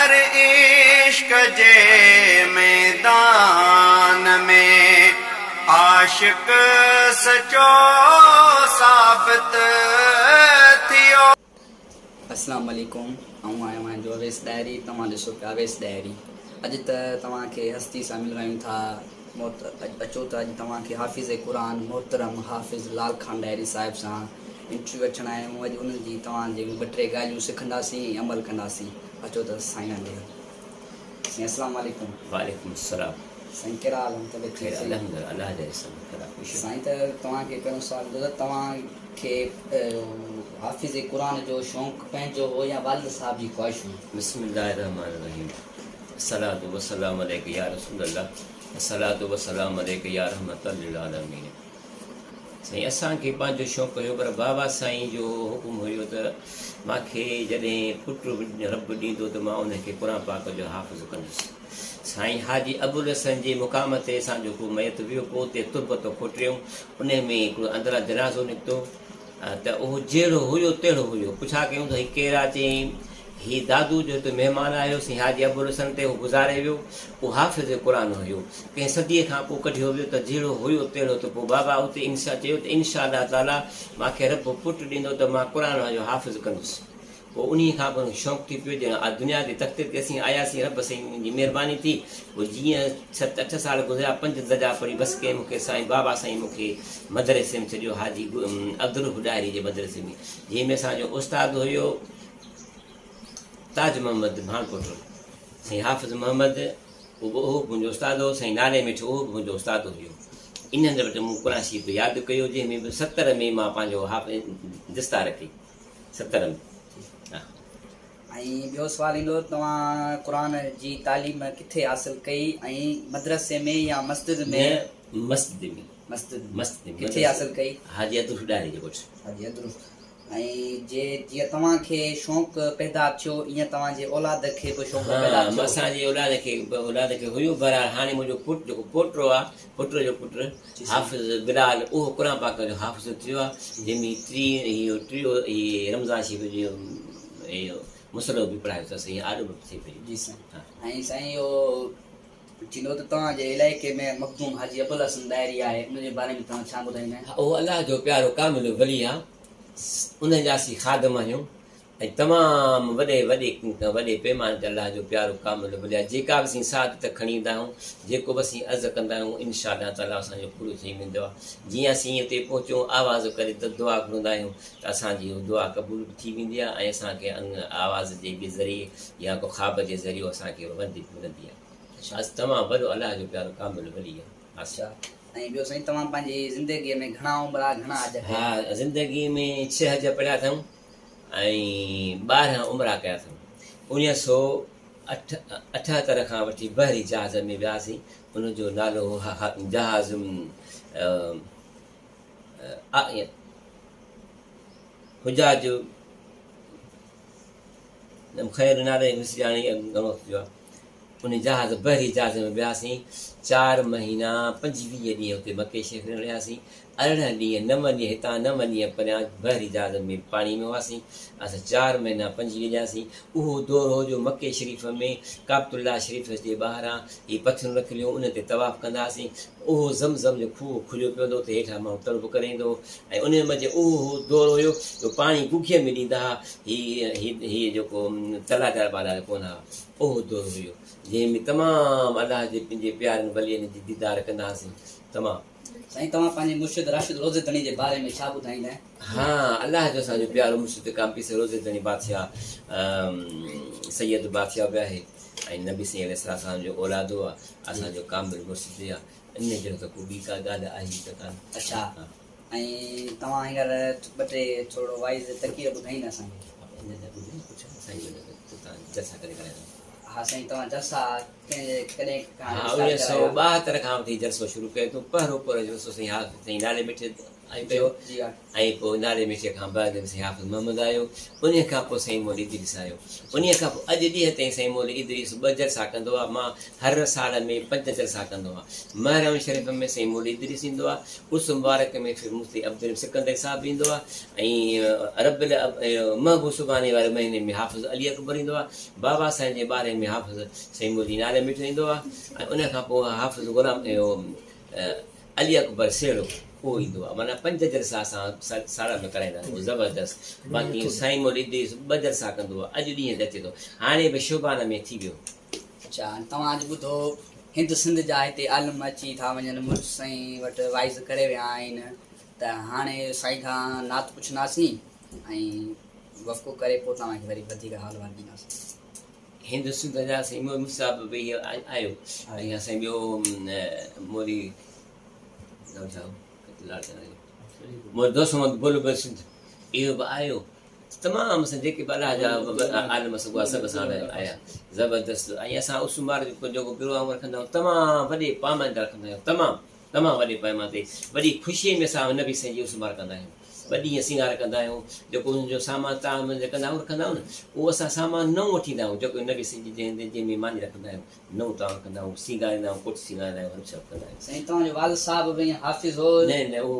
हर इश्क जे मैदान में आशिक सचो साबित थियो। अस्सलाम वालेकुम। आऊं आयो आहियां जो अवेस डायरी। तव्हां ॾिसो पिया अवेस डायरी। अॼु त तव्हांखे हस्ती सां मिलायूं था। अचो त अॼु तव्हांखे हाफ़िज़ क़ुरान मोहतरम हाफ़िज़ लाल खान डायरी साहिब सां इंटरव्यू वठणु आया आहियूं। अॼु उन्हनि जी तव्हांजे ॿ टे ॻाल्हियूं सिखंदासीं, अमल कंदासीं। अचो त साईं ॾे। साईं अस्सलाम वालेकुम। वालेकुम सलाम। साईं कहिड़ा हाल आहिनि? तबियत खैर ठीकु आहे? अल्हम्दुलिल्लाह, अल्लाह जा इस्म खैर खुश। साईं त तव्हांखे पहिरियों सुवाल त तव्हांखे हाफ़िज़ क़ुरान जो शौक़ु पंहिंजो हो या वालिद साहब जी ख़्वाहिश हुई? बिस्मिल्लाहिर रहमानिर रहीम। अस्सलातु वस्सलामु अलैका या रसूलल्लाह, अस्सलातु वस्सलामु अलैका या रहमतल लिल आलमीन। साईं असांखे पंहिंजो शौक़ु हुयो, पर बाबा साईं जो हुकुम हुयो त मूंखे जॾहिं पुटु रब ॾींदो त मां उनखे क़ुर पाक जो हाफ़िज़ कंदुसि। साईं हाजी अबुल हसन जे मुक़ाम ते असांजो को मयत वियो, पोइ उते तुरबत खोटिरियूं, उन में हिकिड़ो अंदरां जनाज़ो निकितो त उहो जहिड़ो हुयो तहिड़ो हुयो। पुछा कयूं त हीउ केरु आहे? चई हीउ दादू जो हिते महिमान आयो सी हाजी अबुल हसन ते, उहो गुज़ारे वियो। उहो हाफ़िज़ क़ुरान हुयो, कंहिं सदीअ खां पोइ कढियो वियो त जहिड़ो हुयो तहिड़ो। त पोइ बाबा उते इंशा चयो त इनशा अल्लाह ताला मूंखे रब पुटु ॾींदो त मां क़ुरान जो हाफ़िज़ कंदुसि। पोइ उन खां पोइ शौक़ु थी पियो, ॼण दुनिया जे तख़्ते ते असीं आयासीं, रब साईं जी महिरबानी थी। पोइ जीअं 7-8 साल गुज़रिया, 5 दर्जा पढ़ी, बसि कंहिं मूंखे साईं बाबा साईं मूंखे मदरसे में छॾियो, हाजी अब्दुल हुडायरी जे मदरसे में, जंहिंमें असांजो उस्तादु हुयो ताज मोहम्मद भानकोटो। साईं हाफ़िज़ मोहम्मद उहो मुंहिंजो उस्तादु हो। साईं नाले मिठो उहो बि मुंहिंजो उस्तादु हुयो। इन्हनि वटि मूं क़ुरान शरीफ़ यादि कयो, जंहिंमें बि 70 में मां पंहिंजो हाफ़िज़ दस्ता रखी, 70 में। ऐं ॿियो सुवाल ईंदो, तव्हां क़ुरान जी तालीम किथे हासिल कई? ऐं मदरसे में या मस्जिद में? मस्जिद में। मस्जिद में किथे हासिल कई? हाजी अब्दुल हुडायरी जे पुठि। हाजी अब्दुल। ऐं जीअं तव्हांखे शौक़ु पैदा थियो, ईअं तव्हांजे औलाद खे बि शौक़ु पैदा थियो? असांजे औलाद खे हुयो, पर हाणे मुंहिंजो पुटु जेको पोटो आहे, पुट जो पुटु हाफ़िज़ बिलाल, उहो क़ुर पाक जो हाफ़िज़ थियो आहे, जंहिंमें टियों रमज़ान शरीफ़ जो इहो मुसलो बि पढ़ायो अथसि, ईअं आॾो बि थी पई। जी साईं। ऐं साईं इहो थींदो त तव्हांजे इलाइक़े में मखदूम हाजी अबुल हसन डायरी आहे, उनजे बारे में तव्हां छा ॿुधाईंदा आहियो? उहो अलाह जो प्यारो कामिल वली आहे, उन जा असीं ख़ादम आहियूं। ऐं तमामु वॾे पैमाने ते अलाह जो प्यारो कामिल वली आहे। जेका बि असीं साथ त खणी ईंदा आहियूं, जेको बि असीं अर्ज़ु कंदा आहियूं, इनशा अल्लाह ताला असांजो पूरो थी वेंदो आहे। जीअं असीं हिते पहुचूं, आवाज़ करे त दुआ घुरंदा आहियूं, त असांजी उहा दुआ क़बूल बि थी वेंदी आहे, ऐं असांखे आवाज़ जे बि ज़रिए या को ख़्वाब जे ज़रिए असांखे वधीक मिलंदी आहे। तमामु वॾो अलाह जो प्यारो कामिल वली आहे। अच्छा। ऐं ॿियो साईं, तव्हां पंहिंजी ज़िंदगीअ में घणा उमिरि, घणा हज? हा, ज़िंदगीअ में 6 हज पढ़िया अथऊं ऐं 12 उमिरा कया अथऊं। 1978 खां वठी बहरी जहाज़ में वियासीं। उनजो नालो जहाज़ हुजाज ख़ैर नाले विसरियाणी घणो थियो आहे। उन जहाज़ बहरी जहाज़ में वियासीं। 4 महीना 25 ॾींहं हुते मके शरीफ़ में रहियासीं। 18 ॾींहं 9 ॾींहं हितां 9 ॾींहं परियां बहरी जहाज़ में पाणी में हुआसीं। असां 4 महीना 25 ॾींहं रहियासीं। उहो दौरो जो मके शरीफ़ में काबतुल्ला शरीफ़ जे ॿाहिरां इहे पथरियूं रखियलूं, उन ते तवाफ़ कंदासीं। उहो ज़मज़म जो खूह खुलियो पियो हूंदो, त हेठां माण्हू तलब करे ईंदो। ऐं उन मंझि उहो दौरो हुयो जो पाणी गुखीअ में ॾींदा हुआ, हीअ जेको तलादार बाला कोन हुआ, उहो दौरो हुयो, जंहिंमें तमामु अलाह जे पंहिंजे प्यारनि वलियनि जी दीदार कंदा हुआसीं। तमामु साईं, तव्हां पंहिंजे मुर्शिद राशिद रोज़ेदणी जे बारे में छा ॿुधाईंदा आहियो? हा, अलाह जो असांजो प्यारो मुर्शिद काम्पी से रोज़ेदणी बादशाह सैयद बादशाह बि आहे, ऐं नबी साईं अलैहिस्सलाम जो औलादो आहे, असांजो कामिल मुर्शिद आहे। इन जो त को ॿी का ॻाल्हि आहे त कान। अच्छा। ऐं तव्हां हींअर 2 टे थोरो वाइज़ तकीर ॿुधाईंदा असांखे? हा साईं, तव्हां जलसा कॾहिं खां? 1972 खां वठी जलसो शुरू कयो अथऊं। पहिरियों जलसो साईं नाले मिठे ऐं जो ॿियो जी हा ऐं पोइ नाले में खां बाद साईं हाफ़िज़ मोहम्मद आयो, उन खां पोइ साईं मौली इदरीस आयो, उन खां पोइ अॼु ॾींहं ताईं साईं मौली इदरीस 2 जलसा कंदो आहे। मां हर साल में 5 जलसा कंदो आहे। महरम शरीफ़ में साईं मौली इदरीस ईंदो आहे, उस मुबारक में फिर मुफ्ती अब्दुल सिकंदर साहिबु ईंदो आहे, ऐं रबिल महबूब सुभाणे वारे महीने में हाफ़िज़ अली अकबर ईंदो आहे, बाबा साईं जे बारे में हाफ़िज़ साईं मौली नाले मिठो ईंदो आहे, ऐं उन खां पोइ हाफ़िज़ गुलाम अली अकबर सेड़ो उहो ईंदो आहे। माना 5 जलसा असां साल में कराईंदा आहियूं ज़बरदस्त। बाक़ी साईं मौली इदरीस 2 जलसा कंदो आहे, अॼु ॾींहं ते अचे थो, हाणे बि शोबान में थी वियो। अच्छा तव्हां अॼु ॿुधो हिंद सिंध जा हिते आलम अची था वञनि, मुल्क साईं वटि वाइज़ करे विया आहिनि, त हाणे साईं खां नात पुछंदासीं ऐं वफ़को करे पोइ तव्हांखे वरी वधीक हाल वाल ॾींदासीं। हिंद सिंध जा साईं मुसाब बि आयो, ऐं असां ॿियो मोरी दोस्त बुलबुल सिंध इहो बि आयो। तमामु असां जेके बि अलाह जा आलम सभु साण आया ज़बरदस्त। ऐं असां उसुमार जेको प्रोग्राम रखंदा आहियूं तमामु वॾे पैमाने ते रखंदा आहियूं, तमामु वॾे पैमाने ते, वॾी ख़ुशीअ में असां नबी साईं जी उसुमार कंदा आहियूं, वॾी सींगार कंदा आहियूं। जेको हुनजो सामान तव्हां रखंदा आहियूं न, उहो असां सामान नओं वठी ईंदा आहियूं, जेको नबी साईं जी जंहिं में मानी रखंदा आहियूं, नओं तव्हां रखंदा आहियूं, सींगारींदा आहियूं, कोट सींगारींदा आहियूं, हर शइ कंदा आहियूं। साईं तव्हांजो वाल साहिबु बि हाफ़िज़ हो? न न उहो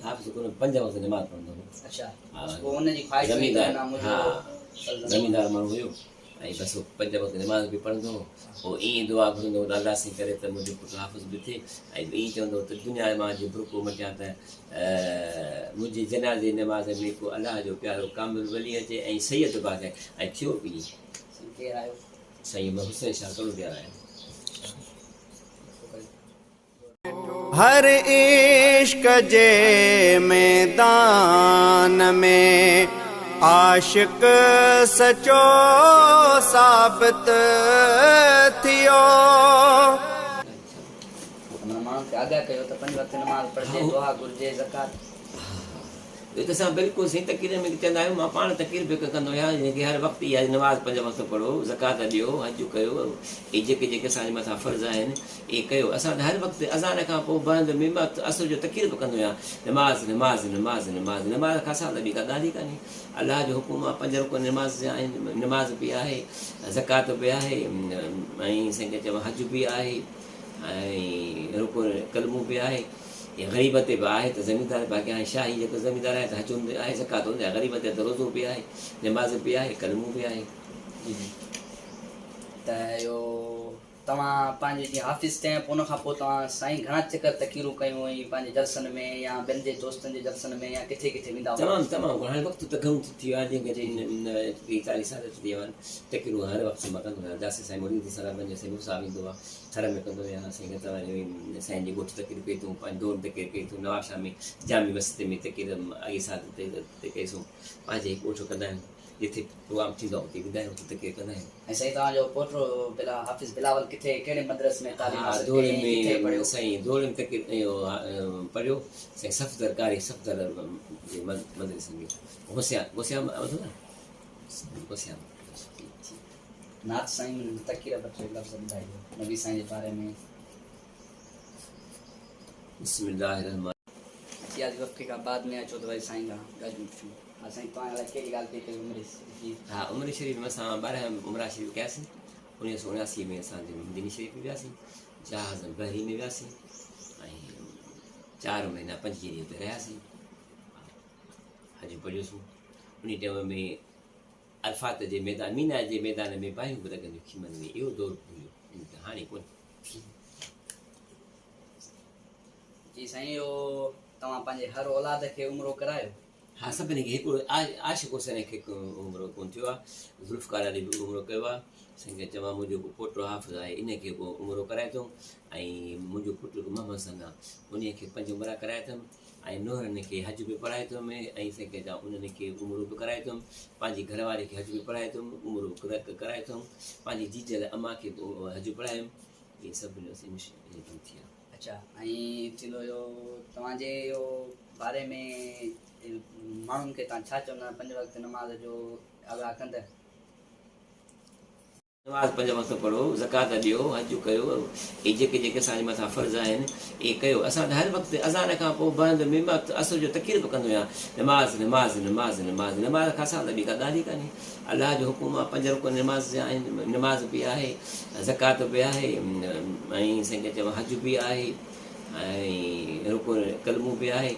हाफ़िज़ कोन, 5 वक़्त नमाज़ पढ़ंदो हो। अच्छा हा पोइ हुनजी ख़्वाहिश हुई त ज़मींदार, न मुंहिंजो हा ज़मींदार माण्हू हुयो, ऐं बसि 5 वक़्त नमाज़ बि पढ़ंदो हो। पोइ ईअं दुआ घुरंदो हो अलाह साईं करे त मुंहिंजो पुटु हाफ़िज़ बि थिए, ऐं ईअं चवंदो हो त दुनिया मां जे बुरको मटियां त मुंहिंजे जनाज़े नमाज़ में को अलाह जो प्यारो कामिल वली अचे ऐं सैयद बाग़ ऐं थियो बि ईअं। साईं केरु आयो? साईं हुसैन शाह कलुबियार आहिनि। हर इश्क जे मैदान में आशिक सचो साबित थियो। माण्हुनि खे आगाह कयो त 5 वक़्त नमाज़ पढ़जे, दुआ घुरिजे, ज़कात। इहो त असां बिल्कुलु साईं तक़रीर में चवंदा आहियूं, मां पाण तक़रीर बि कंदो आहियां की हर वक़्तु इहा नमाज़ 5 वक़्त पढ़ो, ज़कात ॾियो, हज कयो, इहे जेके असांजे मथां फ़र्ज़ आहिनि इहे कयो। असां हर वक़्तु अज़ान खां पोइ बंदि में असुर जो तक़रीर बि कंदो आहियां, नमाज़ नमाज़ नमाज़ नमाज़ नमाज़ खां असां त ॿी का ॻाल्हि ई कान्हे। अलाह जो हुकुम आहे, 5 रुकन नमाज़ जा आहिनि, नमाज़ बि आहे, ज़कात बि आहे, ऐं साईं चयो हज बि आहे, ऐं रुकुन कलमो बि आहे, ग़रीब ते बि आहे त ज़मींदार बाक़ी हाणे शाही जेको ज़मींदार आहे त हज हूंदो आहे, ज़कात हूंदी आहे, ग़रीब ते त रोज़ो बि आहे, नमाज़ बि आहे, कलमो बि आहे। त इहो तव्हां पंहिंजे जीअं हाफ़िज़ थिया पोइ उन खां पोइ तव्हां साईं घणा चकर तक़रीरूं कयूं हुई पंहिंजे जलसनि में या ॿियनि जे दोस्तनि जे जलसनि में, या किथे किथे वेंदा हुआ? तमामु हाणे वक़्तु त घणो थी वियो आहे, जीअं 40 साल थी विया आहिनि। तक़रीरूं हर वक़्तु मां कंदो आहियां, जासे साईं मुरीद सां पंहिंजो साईं मुसाब ईंदो आहे, थर में कंदो आहियां, साईं साईं जी ॻोठ तक़रीर कई अथऊं, पंहिंजे दौर तक़रीर कई अथऊं, नवाबशाह में जामी मस्जिद में तक़रीर अॻे साल ते कईसूं, पंहिंजे ॻोठ कंदा आहियूं, जिथे प्रोग्राम थींदो आहे उते वेंदा आहियूं, उते तक़रीर कंदा आहियूं। ऐं साईं तव्हांजो पोटो हाफ़िज़ बिलावल किथे कहिड़े मदरस में तालीम हासिल दौर कई, किथे में पढ़ियो? साईं दौर में तक़रीर इहो पढ़ियो साईं सफ़दर कारी सफ़दर जे मदरसे में, गोसिया नात साईं तक़रीर ॿ 3 लफ़्ज़ ॿुधाइजो नबी साईं जे बारे में। बिस्मिल्लाहिर्रहमान। जी आज वक़्त खां बाद में अचो त वरी साईं खां ॻाल्हियूं पुछूं। हा साईं तव्हां लाइ कहिड़ी ॻाल्हि पई कई उमिरि जी? हा उमिरि शरीफ़ में असां 12 उमिरा शरीफ़ कयासीं, 1979 में असां मदीनी शरीफ़ में वियासीं, जहाज़ बहरी में वियासीं, ऐं 4 महीना 5 ॾींहं हुते रहियासीं, हज पढ़ियोसीं। उन टाइम में अरफात जे मैदान मीना जे मैदान में बाहियूं बि लॻंदियूं खीमनि में, इहो दौर हुयो, हाणे कोन। जी साईं इहो तव्हां पंहिंजे हर औलाद खे उमिरो करायो? हा सभिनी खे हिकिड़ो आशिक़ हुसैन खे उमिरो कोन थियो आहे, ज़ुल्फ़कार अली बि उमिरो कयो आहे। साईं खे चवां मुंहिंजो पोटो हाफ़िज़ आहे, इन खे पोइ उमिरो कराए अथऊं, ऐं मुंहिंजो पुटु मोहम्मद सन आहे, उन खे 5 उमिरा कराए अथमि, ऐं नूरनि खे हज बि पढ़ाए अथमि, ऐं साईं खे चवां उन्हनि खे उमिरो बि कराए अथमि, पंहिंजी घरवारी खे हज बि पढ़ाए अथमि, उमिरो कराए अथमि, पंहिंजी जीजल अम्मा खे हज पढ़ायमि, इहे सभु थी आहे। अच्छा ऐं थींदो इहो तव्हांजे इहो बारे में माण्हुनि खे तव्हां छा चवंदा 5 वक़्त नमाज़ जो आगाह कंदड़? नमाज़ 5 वक़्त पढ़ो, ज़कात ॾियो, हज कयो, इहे जेके असांजे मथां फ़र्ज़ आहिनि इहे कयो। असां हर वक़्तु अज़ान खां पोइ बंदि में असर जो तकीर बि कंदो आहियां, नमाज़ नमाज़ नमाज़ नमाज़ नमाज़ खां असां ॿी का ॻाल्हि ई कान्हे। अलाह जो हुकुम आहे, 5 रुकन नमाज़ जा आहिनि, नमाज़ बि आहे, ज़कात बि आहे, ऐं साईं चयो हज बि आहे, ऐं रुकुन कलमो बि आहे,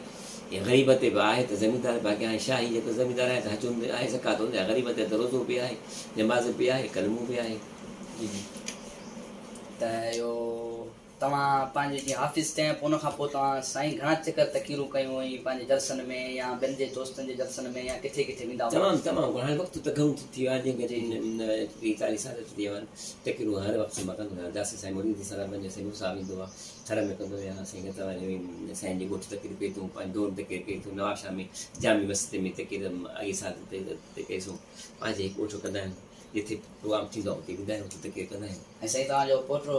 ग़रीब ते बि आहे त ज़मीनदार बाक़ी हाणे शाही जेको ज़मीनदार आहे त हज हूंदो आहे, ज़कात हूंदी आहे, ग़रीब ते त रोज़ो बि आहे, नमाज़ बि आहे, कलमो बि आहे। जी जी त इहो तव्हां पंहिंजे जीअं हाफ़िज़ थिया पोइ उनखां पोइ तव्हां साईं घणा चकर तकीरूं कयूं हुई पंहिंजे जलसनि में या ॿियनि जे दोस्तनि जे जलसनि में या किथे किथे वेंदा हुआ? तमामु हाणे वक़्तु त घणो थी वियो आहे, जेके 30-40 साल थी विया आहिनि, तकीरूं हर वक़्तु मां कंदो आहियां। दासी साईं मुरीदी साहिब साईं मुसाहिब ईंदो आहे, थर में कंदो आहियां, साईं साईं जी ॻोठ तकीर कई अथऊं, पंहिंजी दौर तकीर कई अथऊं, नवाबशाह में जामी मस्जिद में तकीर अॻे साल ते कईसूं, पंहिंजे ॻोठ कंदा आहिनि, जिथे प्रोग्राम थींदो आहे उते वेंदा आहियूं, उते तकीर कंदा आहियूं। ऐं साईं तव्हांजो पोटो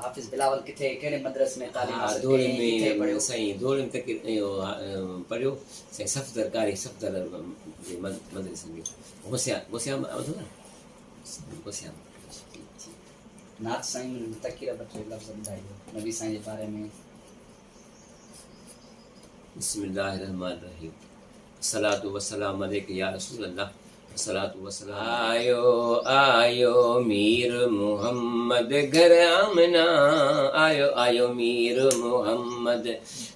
हाफ़िज़ बिलावल किथे कहिड़े मदरसे में तालीम हासिल दौर कई, किथे में पढ़ियो? साईं दौर में तकीर इहो पढ़ियो साईं सफ़दर कारी सफ़दर जे मदरसे में गोसियाम नाथ साईं तकीर ॿ टे लफ़्ज़ ॿुधाइजो नबी साईं जे बारे में। बिस्मिल्लाहिर्रहमानिर्रहीम, सलातु वसलाम अलैका या रसूल अल्लाह, सलातु वसलाम। आयो आयो मीर मोहम्मद घर आमना, आयो आयो मीर मोहम्मद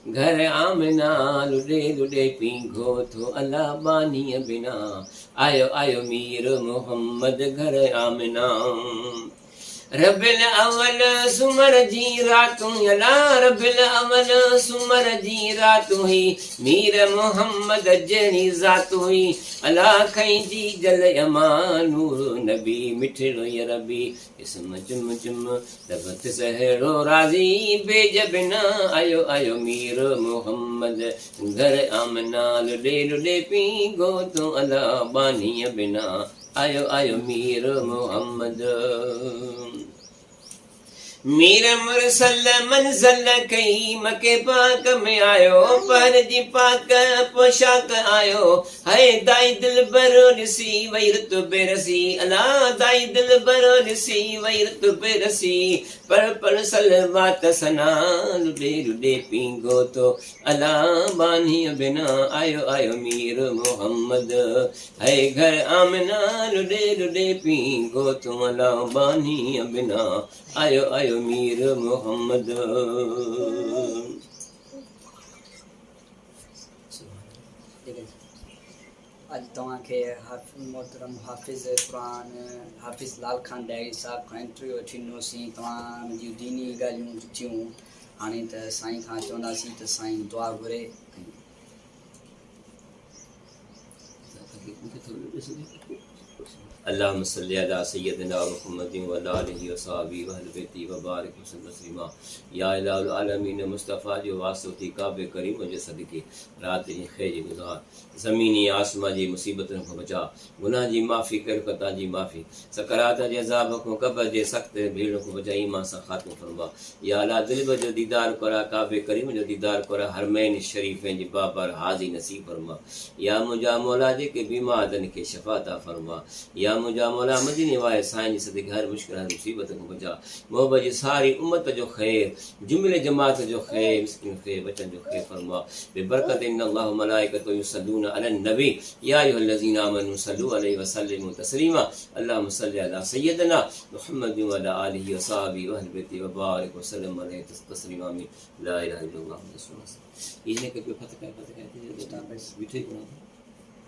घर आमना, लुॾे लुॾे पींघो थो अला बानीअ बिना, आयो आयो मीर मोहम्मद घर आमना। रबिल अवल सुमर जी रातूं अला, रबिल अवल सुमर जी रातूं ही, मीर मोहम्मद जहिड़ी ज़ातूं हुई, अला खईं जी जल अमानूर नबी मिठड़ो य रबी, इसम चुम चुम रबत सहड़ो राज़ी बेज बिना, आयो आयो मीर मोहम्मद घर आमना, लुॾे लुॾे पींघो थो अला बानीअ बिना, आयो आयो मीर मोहम्मद। मीर मुरसल मंज़ल कई मके पाक में आयो, पर जी पाक पोशाक आयो, है दाई दिल बरो ॾिसी वई रुत बेरसी, अला दाई दिल बरो ॾिसी वई रुत बेरसी, पर सलवात सना, लुॾे लुॾे पींघो थो अला बानीअ बिना, आयो आयो मीर मोहम्मद है घर आमना, लुॾे लुॾे पींघो थो अला बानीअ बिना, आयो आयो मीर मोहम्मद। अॼु तव्हांखे मोहतरम हाफ़िज़ क़ुरान हाफ़िज़ लाल खान डायरी साहिब खां इंटरव्यू वठी ॾिनोसीं, तव्हां जूं दीनी ॻाल्हियूं ॾिठियूं, हाणे त साईं खां चवंदासीं त साईं दुआ घुरे। अल्लाहुम्मा सल्लि अला सय्यदिना मुहम्मदिन व अला आलिहि व सहाबिहि व अहलि बैति व बारिक वसल्लम तस्लीमा। या इलाहुल आलमीन मुस्तफ़ा जो वास्तो थी काबे करीम जे सदके, रात जी खैर जी गुज़ार, ज़मीनी आसमा जी मुसीबतुनि खां बचा, गुनाह जी माफ़ी कर, ख़ता जी माफ़ी, सकरात जे अज़ाब खां, क़ब्र जे सख़्त भीड़ खां बचा, ईमान सां ख़ात्मो फरमा। या अल्लाह दिल जो दीदार करा, काबे करीम जो दीदार करा, हरमैन शरीफ़नि जी बाबर हाज़ी नसीब फरमा। या मुंहिंजा मौला जेके बीमारनि खे शफ़ा अता फरमा, या मुंहिंजा मौला मदीने वारे साईं जी सदके हर मुश्किल हर मुसीबत खां बचा, मोहब्बत जी सारी उम्मत जो ख़ैर, जुमिले जमात जो ख़ैर, मिस्किन ख़ैर, बचन जो ख़ैर फरमा। बेबरकत इन्नल्लाह व मलाइकतहु युसल्लूना अलन नबी या अय्युहल्लज़ीना आमनू सल्लू अलैहि व सल्लिमू तस्लीमा। अल्लाहुम्मा सल्लि अला सय्यदिना मुहम्मदिन व अला आलिहि व सहाबिहि व अहलि बैति व बारिक व सल्लिम अलैहि तस्लीमा। आमीन। ला इलाहा इल्लल्लाह मुहम्मदुर रसूलुल्लाह। इन्हें के फतह